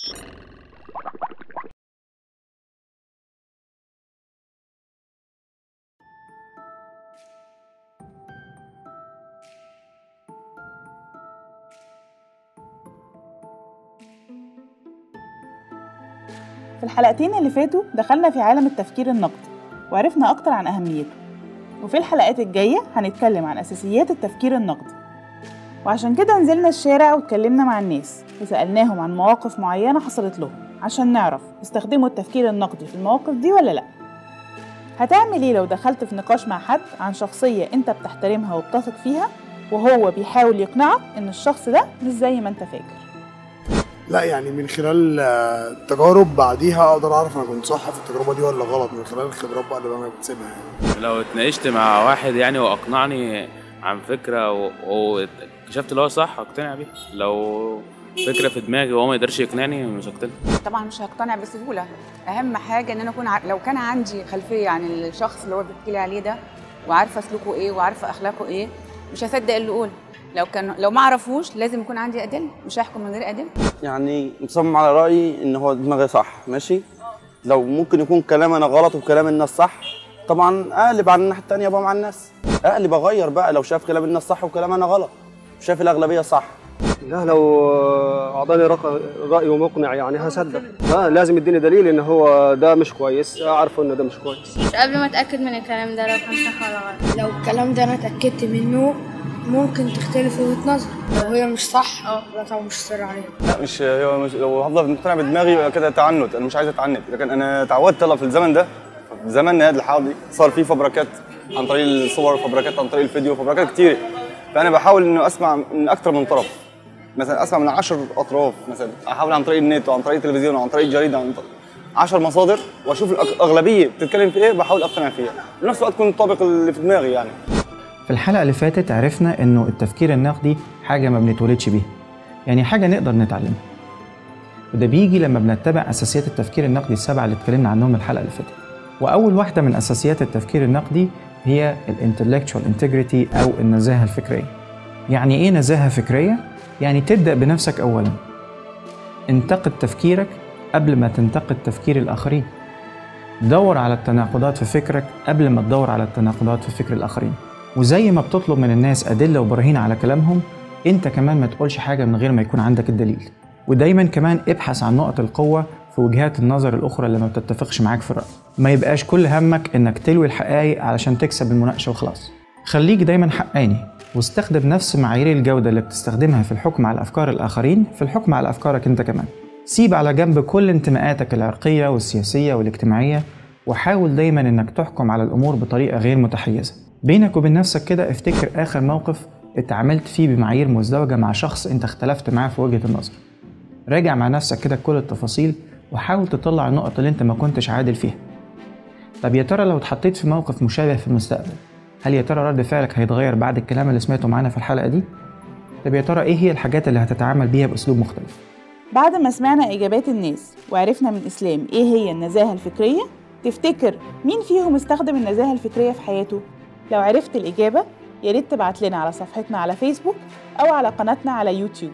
في الحلقتين اللي فاتوا دخلنا في عالم التفكير النقدي وعرفنا أكتر عن أهميته، وفي الحلقات الجاية هنتكلم عن أساسيات التفكير النقدي. وعشان كده نزلنا الشارع واتكلمنا مع الناس وسألناهم عن مواقف معينة حصلت لهم عشان نعرف استخدموا التفكير النقدي في المواقف دي ولا لأ. هتعمل ايه لو دخلت في نقاش مع حد عن شخصية انت بتحترمها وبتثق فيها وهو بيحاول يقنعك ان الشخص ده مش زي ما انت فاكر؟ لا يعني من خلال تجارب بعديها اقدر اعرف انا كنت صح في التجربه دي ولا غلط، من خلال الخبرات بقى اللي انا بكتسبها يعني. لو اتناقشت مع واحد يعني واقنعني عن فكره واكتشفت اللي هو صح اقتنع بيها، لو فكره في دماغي وهو ما يقدرش يقنعني مش هقتنع. طبعا مش هقتنع بسهوله. اهم حاجه ان انا اكون لو كان عندي خلفيه عن الشخص اللي هو بيحكي لي عليه ده وعارفه سلوكه ايه وعارفه اخلاقه ايه مش هصدق اللي يقول. لو ما اعرفوش لازم يكون عندي ادله، مش هحكم من غير ادله. يعني مصمم على رايي ان هو دماغي صح ماشي، لو ممكن يكون كلام انا غلط وكلام الناس صح طبعا اقلب على الناحيه الثانيه بقى مع الناس، اقلب اغير بقى لو شايف كلام الناس صح وكلام انا غلط، شايف الاغلبيه صح. لا لو اعطاني راي مقنع يعني هصدق. لازم يديني دليل ان هو ده مش كويس، اعرف ان ده مش كويس. مش قبل ما اتاكد من الكلام ده لو كان صح ولا غلط. لو الكلام ده انا اتاكدت منه ممكن تختلف وجهة نظر، لو هي مش صح لا طبعا مش سر عليها. لا مش لو هفضل مقتنع بدماغي يبقى كده تعنت، انا مش عايز اتعنت، لكن انا اتعودت في الزمن ده، في زماننا هذا الحاضر صار فيه فبركات عن طريق الصور، فبركات عن طريق الفيديو، فبركات كتير، فانا بحاول انه اسمع من اكثر من طرف، مثلا اسمع من 10 اطراف، مثلا احاول عن طريق النت وعن طريق التلفزيون وعن طريق الجريده وعن 10 مصادر واشوف الاغلبيه بتتكلم في ايه بحاول اقتنع فيها، بنفس الوقت تكون طابق اللي في دماغي يعني. في الحلقة اللي فاتت عرفنا إنه التفكير النقدي حاجة ما بنتولدش بيها، يعني حاجة نقدر نتعلمها، وده بيجي لما بنتبع أساسيات التفكير النقدي السبعة اللي اتكلمنا عنهم الحلقة اللي فاتت. وأول واحدة من أساسيات التفكير النقدي هي الانتلكتشوال انتجريتي أو النزاهة الفكرية. يعني إيه نزاهة فكرية؟ يعني تبدأ بنفسك أولاً، انتقد تفكيرك قبل ما تنتقد تفكير الآخرين، دور على التناقضات في فكرك قبل ما تدور على التناقضات في فكر الآخرين. وزي ما بتطلب من الناس أدلة وبراهين على كلامهم، انت كمان ما تقولش حاجة من غير ما يكون عندك الدليل. ودايما كمان ابحث عن نقط القوة في وجهات النظر الأخرى اللي ما بتتفقش معاك في الرأي. ما يبقاش كل همك انك تلوي الحقائق علشان تكسب المناقشة وخلاص. خليك دايما حقاني واستخدم نفس معايير الجودة اللي بتستخدمها في الحكم على أفكار الآخرين في الحكم على أفكارك انت كمان. سيب على جنب كل انتماءاتك العرقية والسياسية والاجتماعية، وحاول دايما انك تحكم على الأمور بطريقة غير متحيزة. بينك وبين نفسك كده افتكر آخر موقف اتعاملت فيه بمعايير مزدوجة مع شخص انت اختلفت معاه في وجهة النظر. راجع مع نفسك كده كل التفاصيل وحاول تطلع النقط اللي انت ما كنتش عادل فيها. طب يا ترى لو اتحطيت في موقف مشابه في المستقبل، هل يا ترى رد فعلك هيتغير بعد الكلام اللي سمعته معانا في الحلقة دي؟ طب يا ترى ايه هي الحاجات اللي هتتعامل بيها بأسلوب مختلف؟ بعد ما سمعنا إجابات الناس وعرفنا من إسلام ايه هي النزاهة الفكرية، تفتكر مين فيهم استخدم النزاهة الفكرية في حياته؟ لو عرفت الإجابة ياريت تبعت لنا على صفحتنا على فيسبوك أو على قناتنا على يوتيوب.